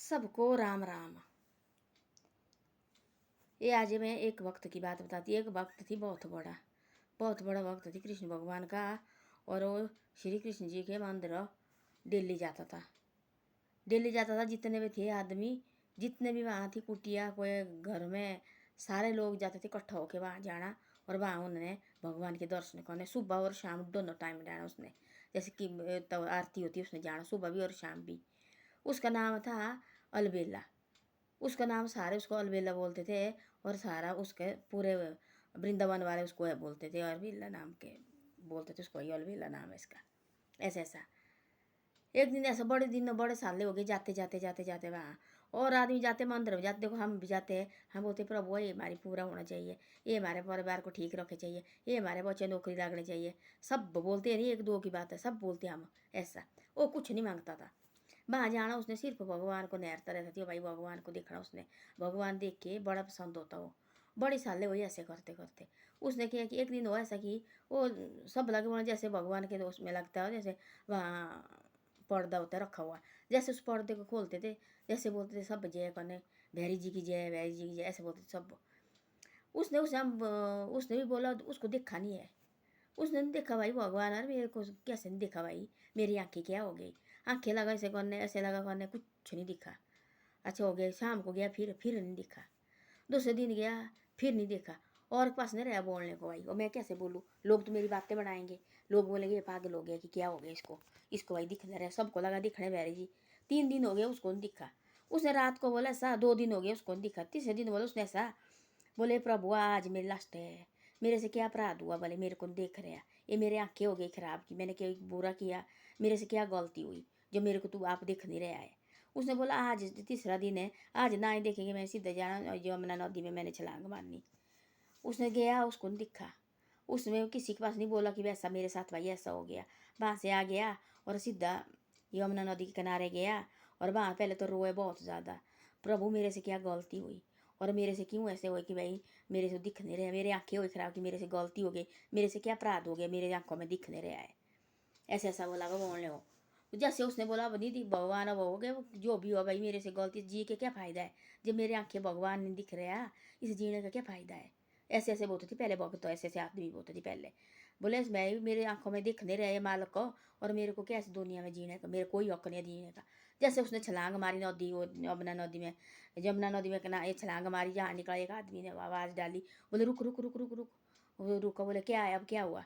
सबको राम राम। ये आज मैं एक वक्त की बात बताती। एक वक्त थी बहुत बड़ा वक्त थी कृष्ण भगवान का। और वो श्री कृष्ण जी के मंदिर दिल्ली जाता था। जितने भी थे आदमी, जितने भी वहाँ थी कुटिया कोई घर में, सारे लोग जाते थे इकट्ठा होके वहाँ जाना। और वहाँ उन्होंने भगवान के दर्शन करने, सुबह और शाम दोनों टाइम जाना उसने। जैसे कि तो आरती होती है उसने जाना सुबह भी और शाम भी। उसका नाम था अलबेला। उसका नाम सारे उसको अलबेला बोलते थे। और सारा उसके पूरे वृंदावन वाले उसको है बोलते थे, अलबेला नाम के बोलते थे उसको, ये अलबेला नाम है इसका। ऐसा एक दिन ऐसा बड़े दिन बड़े साले हो गए, जाते वहाँ। और आदमी जाते मंदिर में जाते, देखो हम भी जाते हैं। हम बोलते प्रभु ये हमारी पूरा होना चाहिए, ये हमारे परिवार को ठीक रखे चाहिए, ये हमारे बच्चे नौकरी लगनी चाहिए। सब बोलते हैं, नहीं एक दो की बात है, सब बोलते हम ऐसा। वो कुछ नहीं मांगता था। वहाँ जाना उसने सिर्फ भगवान को नहरता रहता थी भाई, भगवान को देखना उसने। भगवान देख के बड़ा पसंद होता वो। बड़ी साले वही ऐसे करते करते उसने किया कि एक दिन हो ऐसा कि वो सब लगे वहाँ, जैसे भगवान के उसमें लगता है, जैसे वहाँ पर्दा होता है रखा हुआ। जैसे उस पर्दे को खोलते थे, जैसे बोलते थे सब जय करने, भैरी जी की जय, भैरी जी की जय, ऐसे बोलते थे सब। उसने भी बोला, उसको देखा नहीं है। उसने नहीं देखा भाई भगवान, अरे मेरे को कैसे नहीं देखा भाई, मेरी आंखें क्या हो गई। आंखें लगा ऐसे करने, ऐसे लगा करने, कुछ नहीं दिखा। अच्छा हो गया, शाम को गया, फिर नहीं दिखा। दूसरे दिन गया, फिर नहीं देखा। और पास नहीं रहा बोलने को भाई, और मैं कैसे बोलूँ, लोग तो मेरी बातें बढ़ाएंगे। लोग बोलेंगे ये पागल हो गया कि क्या हो गया इसको, इसको भाई दिख नहीं रहा। सबको लगा दिखने बैरी जी। 3 दिन हो गए उसको नहीं दिखा। उसने रात को बोला ऐसा, 2 दिन हो गए उसको नहीं दिखा। तीसरे दिन बोला उसने ऐसा, बोले प्रभु आज मेरी लास्ट है, मेरे से क्या अपराध हुआ, बोले मेरे को देख रहा, ये मेरी आंखें हो गई खराब की, मैंने क्या बुरा किया, मेरे से क्या गलती हुई जो मेरे को तू आप दिख नहीं रहा है। उसने बोला आज तीसरा दिन है, आज ना ही देखेंगे, मैं सीधे जाना यमुना नदी में मैंने छलांग मारनी। उसने गया, उसको नहीं दिखा। उसमें किसी के पास नहीं बोला कि वैसा मेरे साथ भाई ऐसा हो गया। वहाँ से आ गया और सीधा यमुना नदी के किनारे गया। और वहाँ पहले तो रोए बहुत ज़्यादा, प्रभु मेरे से क्या गलती हुई, और मेरे से क्यों ऐसे हुए कि भाई मेरे से दिख नहीं रहा, मेरे आंखें हुई खराब कि मेरे से गलती हो गई, मेरे से क्या अपराध हो गया, मेरे आंखों में दिख नहीं रहा है। ऐसा ऐसा बोला वो बोलने हो। जैसे उसने बोला अब नहीं थी भगवान, अब हो गए जो भी हो भाई, मेरे से गलती, जी के क्या फ़ायदा है जब मेरी आंखें भगवान नहीं दिख रहा, इस जीने का क्या फ़ायदा है। ऐसे ऐसे बोलती थी पहले, बहुत तो ऐसे ऐसे आदमी बोलते थी पहले। बोले मैं मेरे आंखों में दिख नहीं रहा है मालिक को, और मेरे को क्या इस दुनिया में जीने का, मेरे कोई हक नहीं है जीने का। जैसे उसने छलांग मारी नदी, वो यमुना नदी में ना ये छलांग मारी, जहाँ निकला एक आदमी ने आवाज़ डाली, बोले रुक रुक रुक रुक रुक। वो रुका, बोले क्या है, अब क्या हुआ।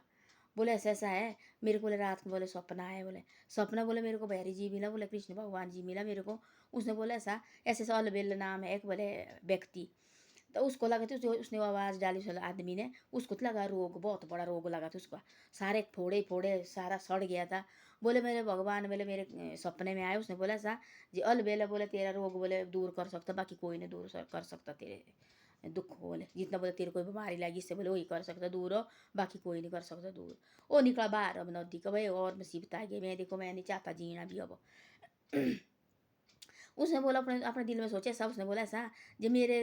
बोले ऐसा ऐसा है, मेरे को बोले रात को बोले सपना है, बोले सपना, बोले मेरे को भैरी जी मिला, बोले कृष्ण भगवान जी मिला मेरे को। उसने बोला ऐसा ऐसे ऐसा अलबेल नाम है एक बोले व्यक्ति। तो उसको लगा था, उसने आवाज़ डाली उस आदमी ने, उसको तो लगा रोग, बहुत बड़ा रोग लगा था उसका, सारे फोड़े फोड़े सारा सड़ गया था। बोले मेरे भगवान, बोले मेरे सपने में आए, उसने बोला ऐसा जी अलबेला, बोले तेरा रोग बोले दूर कर सकता, बाकी कोई नहीं दूर कर सकता तेरे दुख को, बोले जितना बोले तेरे कोई बीमारी लगी इससे बोले वही कर सकता दूर हो, बाकी कोई नहीं कर सकता दूर। वो निकला बाहर, अब नदी का भाई और मुसीबत आ गई, मैं देखो मैं नहीं चाहता जीना भी अब। उसने बोला अपने अपने दिल में सोचा सब, उसने बोला ऐसा जो मेरे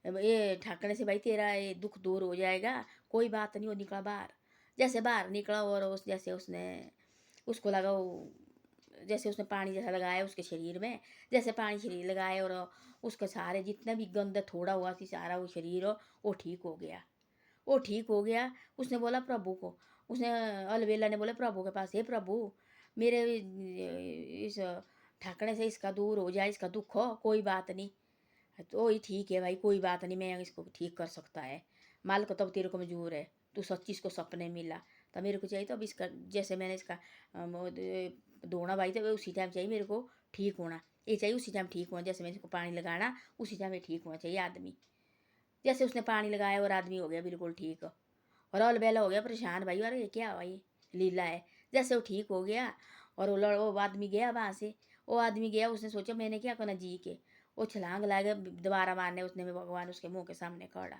ये ढाकने से भाई तेरा ये दुख दूर हो जाएगा, कोई बात नहीं। वो निकला बाहर, जैसे बाहर निकला और उस जैसे उसने उसको लगा वो, जैसे उसने पानी जैसा लगाया उसके शरीर में, जैसे पानी शरीर लगाया और उसके सारे जितना भी गंद थोड़ा हुआ थी सारा वो शरीर वो ठीक हो गया। वो ठीक हो गया। उसने बोला प्रभु को, उसने अलबेला ने बोला प्रभु के पास, हे प्रभु मेरे इस ढकने से इसका दूर हो जाए, इसका दुख हो, कोई बात नहीं। तो ही ठीक है भाई, कोई बात नहीं, मैं इसको ठीक कर सकता है। माल को तब तेरे को मंजूर है, तू सच्ची इसको सपने मिला तो मेरे को चाहिए, तो अब इसका जैसे मैंने इसका धोना भाई तो उसी टाइम चाहिए मेरे को ठीक होना, ये चाहिए उसी टाइम ठीक होना, जैसे मैंने इसको पानी लगाना उसी टाइम में ठीक होना चाहिए आदमी। जैसे उसने पानी लगाया और आदमी हो गया बिल्कुल ठीक, और अलबेला हो गया परेशान भाई, अरे ये क्या भाई लीला है। जैसे वो ठीक हो गया और वो आदमी गया वहाँ से, वो आदमी गया, उसने सोचा मैंने क्या करना जी के, वो छलांग ला गया दोबारा मारने, उसने में भगवान उसके मुंह के सामने खड़ा,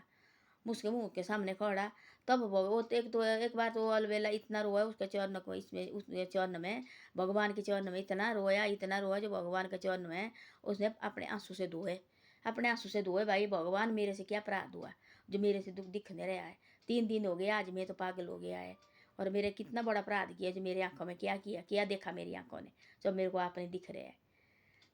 उसके मुंह के सामने खड़ा। तब वो तो एक बार तो अलबेला इतना रोया उसके चरण को, इसमें उसके चरण में, भगवान के चरण में इतना रोया जो भगवान के चरण में उसने अपने आंसू से धोए, अपने आंसू से धोए भाई भगवान मेरे से क्या अपराध हुआ जो मेरे से दुख दिख नहीं रहा है। 3 दिन हो गए आज मैं तो पागल हो गया है, और मेरे कितना बड़ा अपराध किया जो मेरी आंखों में क्या किया, क्या देखा मेरी आंखों ने जब मेरे को आपने दिख रहे है।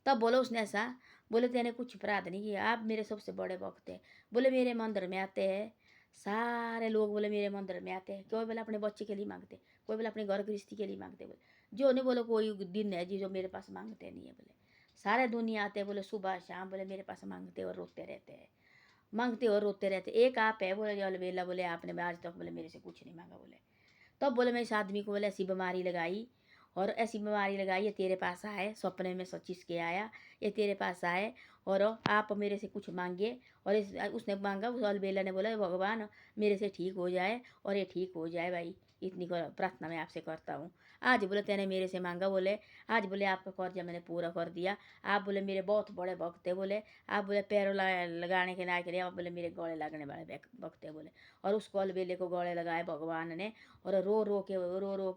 तब बोला उसने ऐसा, बोले तेने कुछ अपराध नहीं किया, आप मेरे सबसे बड़े भक्त हैं। बोले मेरे मंदिर में आते हैं सारे लोग, बोले मेरे मंदिर में आते हैं, कोई बोले अपने बच्चे के लिए मांगते, कोई बोले अपने घर गृहस्थी के लिए मांगते। बोले जो नहीं, बोले कोई दिन है जी जो मेरे पास मांगते नहीं है। बोले सारे दुनिया आते हैं, बोले सुबह शाम, बोले मेरे पास मांगते और रोते रहते हैं, मांगते और रोते रहते। एक आप है बोले जो अलबेला, बोले आपने आज तक बोले मेरे से कुछ नहीं मांगा। बोले तब बोले मैं इस आदमी को बोले ऐसी बीमारी लगाई, और ऐसी बीमारी लगाई, ये तेरे पास आए, सपने में सचीस के आया, ये तेरे पास आए और आप मेरे से कुछ मांगे। और उसने मांगा, उस अलबेला ने बोला भगवान मेरे से ठीक हो जाए, और ये ठीक हो जाए भाई, इतनी प्रार्थना मैं आपसे करता हूँ। आज बोले तेने मेरे से मांगा, बोले आज बोले आपका कर्जा मैंने पूरा कर दिया। आप बोले मेरे बहुत बड़े भक्त है। बोले आप बोले पैरों लगाने के ना के लिए, आप बोले मेरे गले लगने वाले भक्त है। बोले और उसको अलबेले को गले लगाए भगवान ने, और रो रो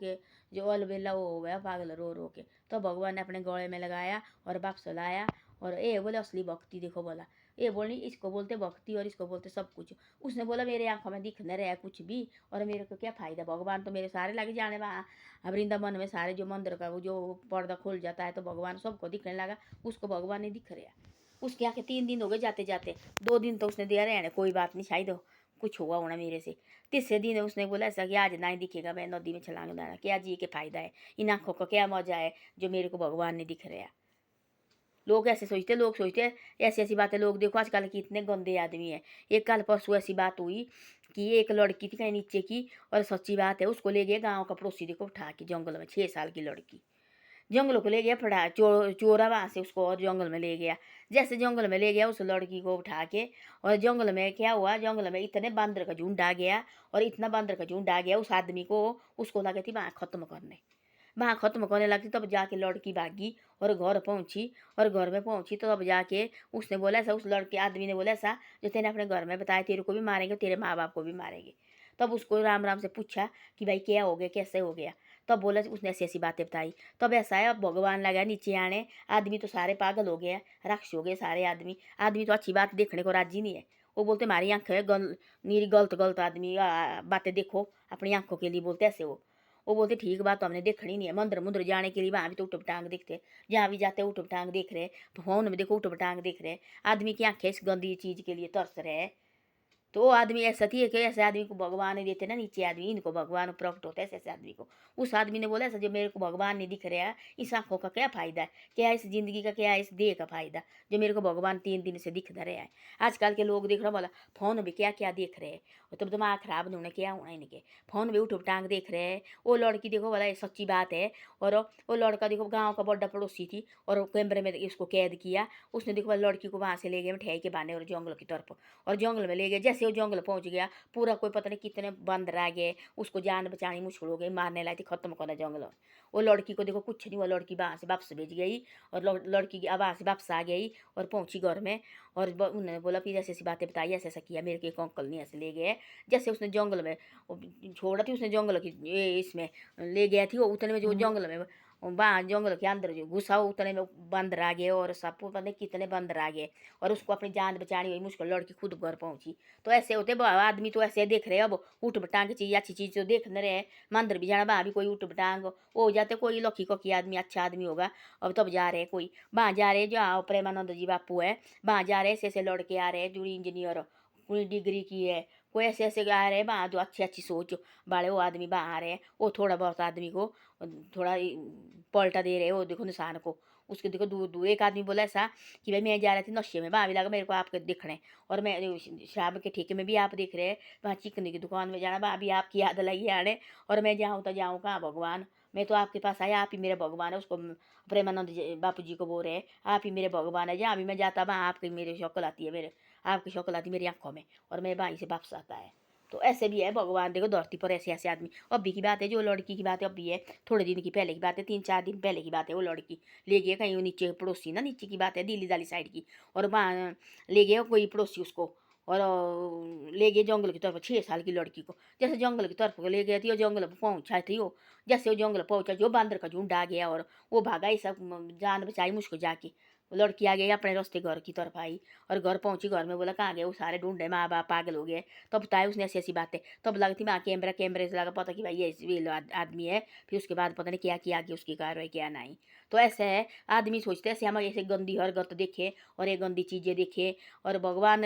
के जो अलबेला वो हो गया पागल रो रो के। तो भगवान ने अपने गले में लगाया और वापस लाया। और ये बोले असली भक्ति देखो। बोला ये बोली इसको बोलते भक्ति और इसको बोलते सब कुछ। उसने बोला मेरे आंखों में दिख न रहा कुछ भी, और मेरे को क्या फ़ायदा, भगवान तो मेरे सारे लगे जाने वहाँ वृंदावन में सारे जो मंदिर का जो पर्दा खुल जाता है तो भगवान सबको दिखने लगा, उसको भगवान नहीं दिख रहा। उसके आके 3 दिन हो गए जाते जाते, 2 दिन तो उसने दिया रहने कोई बात नहीं, शायद कुछ हुआ होना मेरे से। तीसरे दिन उसने बोला ऐसा कि आज नहीं दिखेगा, मैं नदी में छलांग डाला, क्या जी के फायदा है, इन आँखों का क्या मजा है जो मेरे को भगवान ने दिख रहा। लोग ऐसे सोचते, लोग सोचते ऐसी ऐसी बातें। लोग देखो आजकल के इतने गंदे आदमी हैं। एक कल परसों ऐसी बात हुई कि एक लड़की थी कहीं नीचे की, और सच्ची बात है, उसको ले गए गाँव का पड़ोसी देखो उठा के जंगल में, 6 साल की लड़की, जंगलों को ले गया, फड़ा चोरा वहाँ से उसको और जंगल में ले गया। जैसे जंगल में ले गया उस लड़की को उठा के, और जंगल में क्या हुआ, जंगल में इतने बंदर का झुंड आ गया, और इतना बंदर का झुंड आ गया उस आदमी को, उसको लगे थी वहाँ खत्म करने, वहाँ खत्म करने लगी। तब जाके लड़की भागी और घर पहुँची, और घर में पहुँची तो तब जाके उसने बोला ऐसा, उस लड़के आदमी ने बोला ऐसा जो तेने अपने घर में बताया तेरे को भी मारेंगे, तेरे माँ बाप को भी मारेंगे। तब उसको राम राम से पूछा कि भाई क्या हो गया, कैसे हो गया। तब बोला उसने ऐसी ऐसी बातें बताई। तब ऐसा है, अब भगवान लगा नीचे आने, आदमी तो सारे पागल हो गए, राक्षस हो गए सारे आदमी। आदमी तो अच्छी बात देखने को राजी नहीं है, वो बोलते हमारी आँख है मेरी गलत गलत आदमी बातें देखो अपनी आंखों के लिए बोलते ऐसे वो बोलते ठीक बात तो हमने देखनी नहीं है। मंदिर मुंदिर जाने के लिए वहाँ भी तो उठ टांग देखते, जहाँ भी जाते उठ टांग देख रहे, फोन में देखो उठ टांग देख रहे। आदमी की आंखें इस गंदी चीज के लिए तरस रहे। तो वो आदमी ऐसा थी कि ऐसे आदमी को भगवान नहीं देते ना, नीचे आदमी इनको भगवान प्रकट होता है ऐसे आदमी को। उस आदमी ने बोला ऐसा जो मेरे को भगवान नहीं दिख रहा, इस आंखों का क्या फ़ायदा है, क्या इस ज़िंदगी का, क्या इस देह का फ़ायदा जो मेरे को भगवान 3 दिन से दिख न रहा है। आजकल के लोग देख रहे बोला फ़ोन में क्या क्या देख रहे हैं, और तब दिमाग खराब नहीं होना, क्या होना इनके, फ़ोन में उठ टांग देख रहे हैं। वो लड़की देखो बोला सच्ची बात है, और वो लड़का देखो गाँव का बड़ा पड़ोसी थी, और कैमरे में इसको कैद किया। उसने देखो लड़की को वहाँ से ले गए मिठाई के बहाने और जंगल की तरफ, और जंगल में ले गए। जैसे वो जंगल पहुंच गया, पूरा कोई पता नहीं कितने बंदर आ गए, उसको जान बचानी मुश्किल हो गई, मारने लाई थी, खत्म करना जंगल। वो लड़की को देखो कुछ नहीं हुआ, लड़की वहाँ से वापस भेज गई, और लड़की वहाँ से वापस आ गई और पहुंची घर में। और उन्होंने बोला कि ऐसी ऐसी बातें बताई, ऐसा ऐसा किया, मेरे को एक अंकल नहीं ऐसे ले गए। जैसे उसने जंगल में छोड़ा थी, उसने जंगल की इसमें ले गया थी, वो उतने में जो जंगल में वहाँ जंगल के अंदर जो घुसा उतने में बंदर आ गए, और सब पता नहीं कितने बंदर आ गए, और उसको अपनी जान बचानी हुई मुश्किल, लड़की खुद घर पहुंची। तो ऐसे होते आदमी तो ऐसे देख रहे अब उठ बटांग चीज अच्छी चीज तो देख न रहे। मंदिर भी जाना वहाँ भी कोई उठ बटांग हो जाते, कोई लौकी कोकी आदमी अच्छा आदमी होगा। अब तब जा रहे कोई वहाँ जा रहे जहाँ प्रेमानंद जी बापू है, वहाँ जा रहे ऐसे लड़के आ रहे जो इंजीनियर कोई डिग्री की है, कोई ऐसे ऐसे आ रहे वहाँ जो अच्छी अच्छी सोच वाले वो आदमी वहाँ आ रहे हैं। वो थोड़ा बहुत आदमी को थोड़ा पलटा दे रहे हो, देखो निशान को उसके देखो दूर दूर। एक आदमी बोला ऐसा कि भाई मैं जा रहा थी नशे में, वहाँ भी लगा मेरे को आपके दिखने, और मैं शराब के ठेके में भी आप देख रहे हैं, वहाँ चिकनी की दुकान में जाना वहाँ भी आपकी याद लगी आने, और मैं जाऊँ तो जाऊँ कहाँ भगवान, मैं तो आपके पास आया, आप ही मेरे भगवान है। उसको प्रेमानंद बापू जी को बोल रहे हैं आप ही मेरे भगवान है, जहाँ भी मैं जाता वहाँ आपकी मेरी शक्ल आती है, मेरे आपकी शक्ल आती है मेरी आंखों में, और मैं भाई से वापस आता है। तो ऐसे भी है भगवान देखो धरती पर ऐसे ऐसे आदमी। अभी की बात है, जो लड़की की बात है अभी है, थोड़े दिन की पहले की बात है, 3-4 दिन पहले की बात है। वो लड़की ले गया कहीं नीचे पड़ोसी ना, नीचे की बात है दिल्ली दाली साइड की, और वहाँ ले गया कोई पड़ोसी उसको, और ले गए जंगल की तरफ 6 साल की लड़की को। जैसे जंगल की तरफ ले गए थी, वो जंगल पहुँचा थी वो, जैसे वो जंगल पहुँचा जो बंदर का झुंड आ गया, और वो भागा ही सब जान बचाई मुझको जाके। लड़की आ गई अपने रास्ते घर की तरफ आई, और घर पहुंची, घर में बोला कहाँ गए, वो सारे ढूंढे, माँ बाप पागल हो गए। तब बताया उसने ऐसी ऐसी बातें। तब लगती वहाँ कैमरे से लगा पता कि भाई ये आदमी है। फिर उसके बाद पता नहीं क्या किया आगे उसकी कार्रवाई क्या नहीं। तो ऐसे है आदमी सोचते हैं ऐसे हम ऐसे गंदी हरकत देखे और ये गंदी चीज़ें देखे और भगवान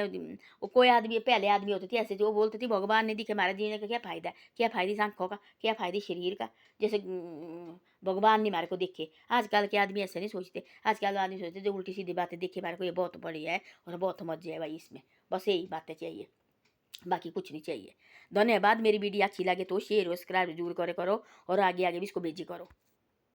कोई आदमी पहले आदमी होते थे ऐसे जो बोलते थे भगवान ने दिखे हमारे जीने का क्या फ़ायदा है, क्या फ़ायदा इस आँखों का, क्या फ़ायदा शरीर का, जैसे भगवान ने हमारे को देखे। आजकल के आदमी ऐसे नहीं सोचते, आजकल आदमी सोचते जो उल्टी सीधी बातें देखे हमारे को ये बहुत बढ़िया है और बहुत मजे है भाई इसमें, बस यही बातें चाहिए, बाकी कुछ नहीं चाहिए। धन्यवाद। मेरी वीडियो अच्छी लगे तो शेयर और सब्सक्राइब जरूर करे करो और आगे आगे भी इसको भेजी करो।